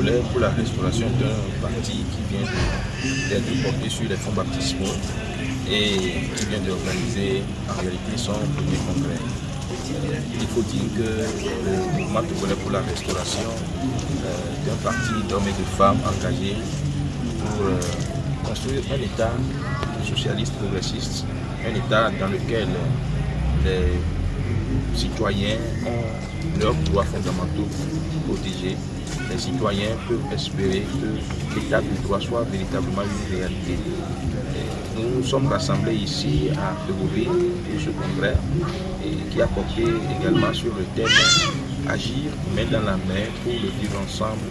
Togolais pour la restauration d'un parti qui vient d'être porté sur les fonds baptismaux et qui vient d'organiser en réalité son premier congrès. Il faut dire que le mouvement Togolais pour la restauration est un parti d'hommes et de femmes engagés pour construire un État socialiste progressiste, un État dans lequel les citoyens ont leurs droits fondamentaux protégés. Les citoyens peuvent espérer que l'état du droit soit véritablement une réalité. Nous sommes rassemblés ici à Deauville pour ce congrès qui a porté également sur le thème agir main dans la main pour le vivre ensemble,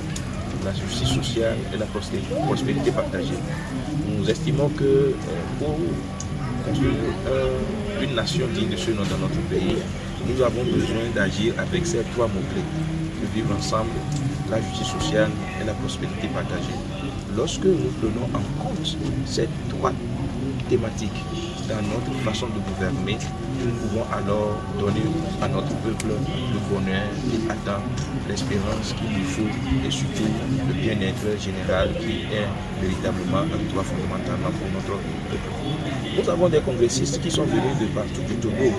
la justice sociale et la prospérité partagée. Nous estimons que pour construire une nation digne de ce nom dans notre pays, nous avons besoin d'agir avec ces trois mots-clés, de vivre ensemble, la justice sociale et la prospérité partagée. Lorsque nous prenons en compte ces trois thématiques dans notre façon de gouverner, nous pouvons alors donner à notre peuple le bonheur qu'il attend, l'espérance qu'il lui faut et surtout le bien-être général qui est véritablement un droit fondamental pour notre peuple. Nous avons des congressistes qui sont venus de partout du Togo,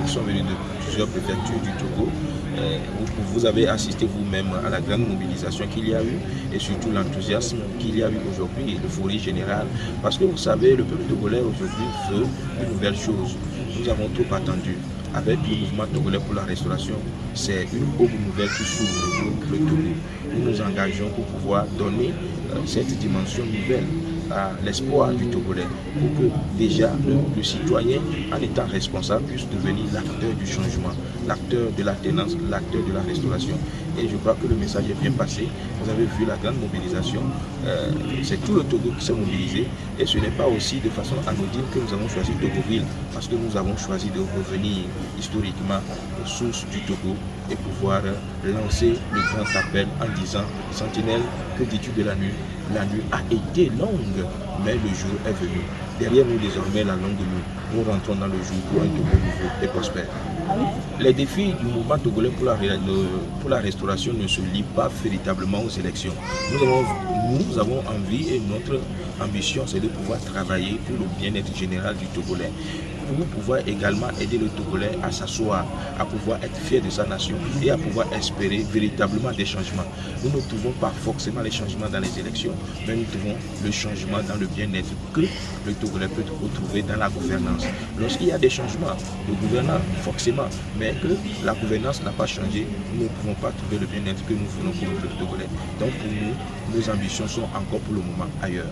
qui sont venus de plusieurs préfectures du Togo. Vous avez assisté vous-même à la grande mobilisation qu'il y a eu et surtout l'enthousiasme qu'il y a eu aujourd'hui et l'euphorie générale. Parce que vous savez, le peuple togolais aujourd'hui veut une nouvelle chose. Nous avons trop attendu. Avec le mouvement Togolais pour la restauration, c'est une aube nouvelle qui s'ouvre pour le Togo. Nous nous engageons pour pouvoir donner cette dimension nouvelle à l'espoir du Togolais pour que déjà le citoyen, en étant responsable, puisse devenir l'acteur du changement, l'acteur de l'alternance, l'acteur de la restauration. Et je crois que le message est bien passé. Vous avez vu la grande mobilisation. C'est tout le Togo qui s'est mobilisé. Et ce n'est pas aussi de façon anodine que nous avons choisi Togoville, parce que nous avons choisi de revenir historiquement aux sources du Togo et pouvoir lancer le grand appel en disant « Sentinelle, que dis-tu de la nuit ? La nuit a été longue, mais le jour est venu. Derrière nous désormais la longue nuit. Nous rentrons dans le jour pour un Togo nouveau et prospère. » Les défis du mouvement togolais pour la restauration ne se lient pas véritablement aux élections. Nous avons envie et notre ambition, c'est de pouvoir travailler pour le bien-être général du Togolais, pour pouvoir également aider le Togolais à s'asseoir, à pouvoir être fier de sa nation et à pouvoir espérer véritablement des changements. Nous ne trouvons pas forcément les changements dans les élections, mais nous trouvons le changement dans le bien-être que le Togolais peut retrouver dans la gouvernance. Lorsqu'il y a des changements de gouvernance, forcément, mais que la gouvernance n'a pas changé, nous ne pouvons pas trouver le bien-être que nous voulons pour le Togolais. Donc pour nous, nos ambitions sont encore pour le moment ailleurs.